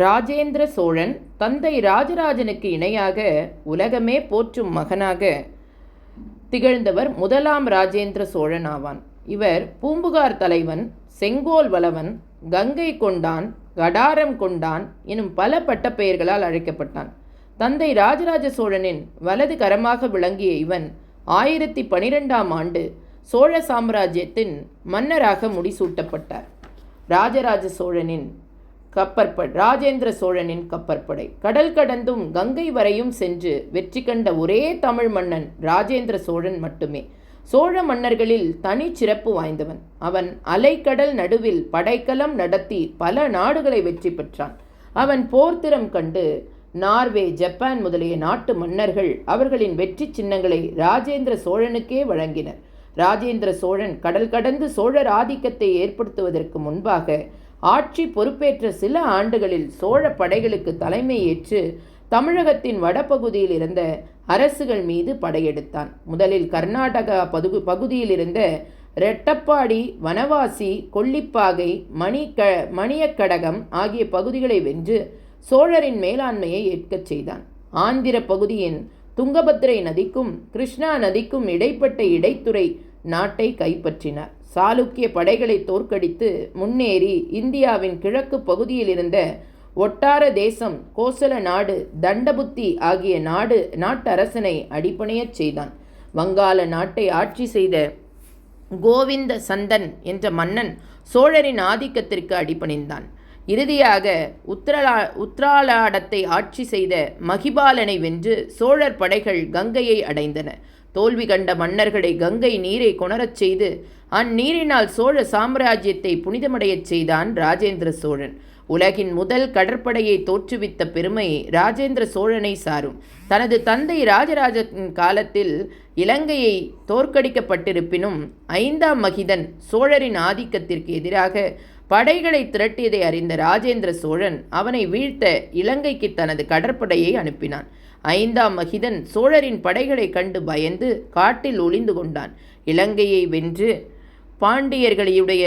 ராஜேந்திர சோழன் தந்தை ராஜராஜனுக்கு இணையாக உலகமே போற்றும் மகனாக திகழ்ந்தவர் முதலாம் ராஜேந்திர சோழன் ஆவான். இவர் பூம்புகார் தலைவன், செங்கோல் வளவன், கங்கை கொண்டான், கடாரம் கொண்டான் எனும் பல பட்டப்பெயர்களால் அழைக்கப்பட்டான். தந்தை ராஜராஜ சோழனின் வலது கரமாக விளங்கிய இவன் 1012ஆம் ஆண்டு சோழ சாம்ராஜ்யத்தின் மன்னராக முடிசூட்டப்பட்டார். ராஜேந்திர சோழனின் கப்பற்படை கடல் கடந்தும் கங்கை வரையும் சென்று வெற்றி கண்ட ஒரே தமிழ் மன்னன் ராஜேந்திர சோழன் மட்டுமே. சோழ மன்னர்களில் தனி சிறப்பு வாய்ந்தவன். அவன் அலைக்கடல் நடுவில் படைக்கலம் நடத்தி பல நாடுகளை வெற்றி பெற்றான். அவன் போர்த்திறம் கண்டு நார்வே, ஜப்பான் முதலிய நாட்டு மன்னர்கள் அவர்களின் வெற்றி சின்னங்களை ராஜேந்திர சோழனுக்கே வழங்கினர். ராஜேந்திர சோழன் கடல் கடந்து சோழர் ஆதிக்கத்தை ஏற்படுத்துவதற்கு முன்பாக ஆட்சி பொறுப்பேற்ற சில ஆண்டுகளில் சோழ படைகளுக்கு தலைமை ஏற்று தமிழகத்தின் வடபகுதியில் இருந்த அரசுகள் மீது படையெடுத்தான். முதலில் கர்நாடகா பகுதியில் இருந்த ரெட்டப்பாடி, வனவாசி, கொல்லிப்பாகை, மணியக்கடகம் ஆகிய பகுதிகளை வென்று சோழரின் மேலாண்மையை ஏற்கச் செய்தான். ஆந்திர பகுதியின் துங்கபத்ரை நதிக்கும் கிருஷ்ணா நதிக்கும் இடைப்பட்ட இடைத்துறை நாட்டை கைப்பற்றினார். சாளுக்கிய படைகளை தோற்கடித்து முன்னேறி இந்தியாவின் கிழக்கு பகுதியில் இருந்த ஒட்டார தேசம், கோசல நாடு, தண்டபுத்தி ஆகிய நாட்டரசனை அடிபணியச் செய்தான். வங்காள நாட்டை ஆட்சி செய்த கோவிந்த சந்தன் என்ற மன்னன் சோழரின் ஆதிக்கத்திற்கு அடிபணிந்தான். இறுதியாக உத்ராலாடத்தை ஆட்சி செய்த மகிபாலனை வென்று சோழர் படைகள் கங்கையை அடைந்தன. தோல்வி கண்ட மன்னர்களை கங்கை நீரை கொணரச் செய்து அந்நீரினால் சோழ சாம்ராஜ்யத்தை புனிதமடையச் செய்தான் ராஜேந்திர சோழன். உலகின் முதல் கடற்படையை தோற்றுவித்த பெருமை ராஜேந்திர சோழனை சாரும். தனது தந்தை ராஜராஜன் காலத்தில் இலங்கையை தோற்கடிக்கப்பட்டிருப்பினும் 5ஆம் மகிதன் சோழரின் ஆதிக்கத்திற்கு எதிராக படைகளை திரட்டியதை அறிந்த ராஜேந்திர சோழன் அவனை வீழ்த்த இலங்கைக்கு தனது கடற்படையை அனுப்பினான். 5ஆம் மகிதன் சோழரின் படைகளை கண்டு பயந்து காட்டில் ஒளிந்து கொண்டான். இலங்கையை வென்று பாண்டியர்களுடைய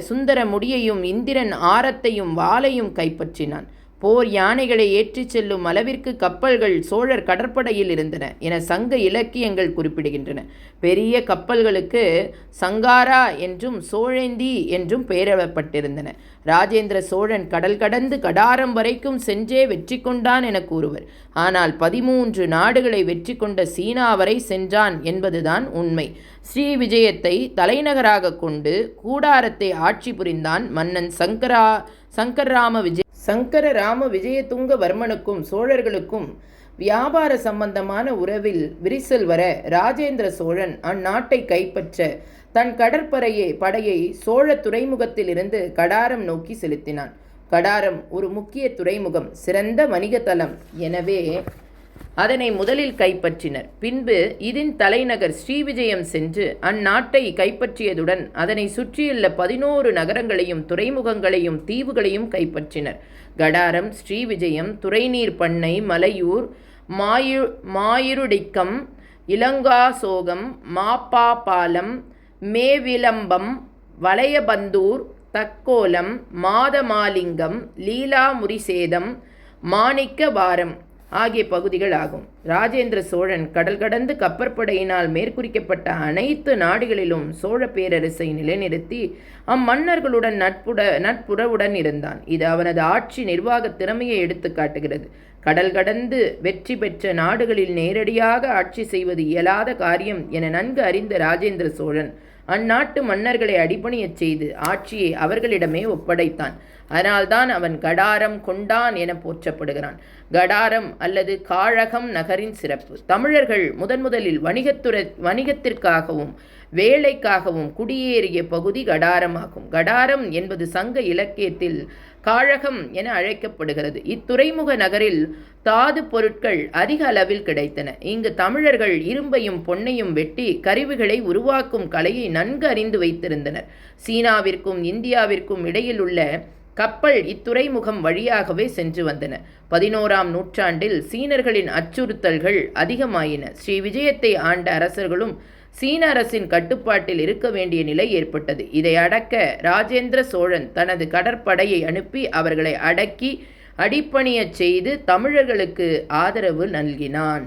சுந்தர முடியையும் இந்திரன் ஆரத்தையும் வாளையும் கைப்பற்றினான். போர் யானைகளை ஏற்றிச் செல்லும் அளவிற்கு கப்பல்கள் சோழர் கடற்படையில் இருந்தன என சங்க இலக்கியங்கள் குறிப்பிடுகின்றன. பெரிய கப்பல்களுக்கு சங்காரா என்றும் சோழேந்தி என்றும் பெயரிடப்பட்டிருந்தன. ராஜேந்திர சோழன் கடல் கடந்து கடாரம் வரைக்கும் சென்றே வெற்றி கொண்டான் என கூறுவர். ஆனால் 13 நாடுகளை வெற்றி கொண்ட சீனா வரை சென்றான் என்பதுதான் உண்மை. ஸ்ரீ விஜயத்தை தலைநகராக கொண்டு கூடாரத்தை ஆட்சி புரிந்தான் மன்னன் சங்கர ராம விஜயதுங்கவர்மனுக்கும் சோழர்களுக்கும் வியாபார சம்பந்தமான உறவில் விரிசல் வர ராஜேந்திர சோழன் அந்நாட்டை கைப்பற்ற தன் படையை சோழ துறைமுகத்தில் இருந்து கடாரம் நோக்கி செலுத்தினான். கடாரம் ஒரு முக்கிய துறைமுகம், சிறந்த வணிக தலம். எனவே அதனை முதலில் கைப்பற்றினர். பின்பு இதன் தலைநகர் ஸ்ரீவிஜயம் சென்று அந்நாட்டை கைப்பற்றியதுடன் அதனை சுற்றியுள்ள 11 நகரங்களையும் துறைமுகங்களையும் தீவுகளையும் கைப்பற்றினர். கடாரம், ஸ்ரீவிஜயம், துறைநீர் பண்ணை, மலையூர், மாயிருடிக்கம், இலங்காசோகம், மாப்பாபாலம், மேவிலம்பம், வளையபந்தூர், தக்கோலம், மாதமாலிங்கம், லீலாமுரிசேதம், மாணிக்கவாரம் ஆகிய பகுதிகள் ஆகும். ராஜேந்திர சோழன் கடல் கடந்து கப்பற்படையினால் மேற்குறிக்கப்பட்ட அனைத்து நாடுகளிலும் சோழ பேரரசை நிலைநிறுத்தி அம்மன்னர்களுடன் நட்புறவுடன் இருந்தான். இது அவனது ஆட்சி நிர்வாக திறமையை எடுத்து காட்டுகிறது. கடல் கடந்து வெற்றி பெற்ற நாடுகளில் நேரடியாக ஆட்சி செய்வது இயலாத காரியம் என நன்கு அறிந்த ராஜேந்திர சோழன் அந்நாட்டு மன்னர்களை அடிபணியச் செய்து ஆட்சியை அவர்களிடமே ஒப்படைத்தான். அதனால்தான் அவன் கடாரம் கொண்டான் என போற்றப்படுகிறான். கடாரம் அல்லது காழகம் நகரின் சிறப்பு. தமிழர்கள் முதலில் வணிகத்திற்காகவும் வேலைக்காகவும் குடியேறிய பகுதி கடாரமாகும். கடாரம் என்பது சங்க இலக்கியத்தில் காழகம் என அழைக்கப்படுகிறது. இத்துறைமுக நகரில் தாது பொருட்கள் அதிக அளவில் கிடைத்தன. இங்கு தமிழர்கள் இரும்பையும் பொன்னையும் வெட்டி கருவிகளை உருவாக்கும் கலையை நன்கு அறிந்து வைத்திருந்தனர். சீனாவிற்கும் இந்தியாவிற்கும் இடையில் உள்ள கப்பல் இத்துறைமுகம் வழியாகவே சென்று வந்தன. 11ஆம் நூற்றாண்டில் சீனர்களின் அச்சுறுத்தல்கள் அதிகமாயின. ஸ்ரீ விஜயத்தை ஆண்ட அரசர்களும் சீன அரசின் கட்டுப்பாட்டில் இருக்க வேண்டிய நிலை ஏற்பட்டது. இதை அடக்க ராஜேந்திர சோழன் தனது கடற்படையை அனுப்பி அவர்களை அடக்கி அடிப்பணியச் செய்து தமிழர்களுக்கு ஆதரவு நல்கினான்.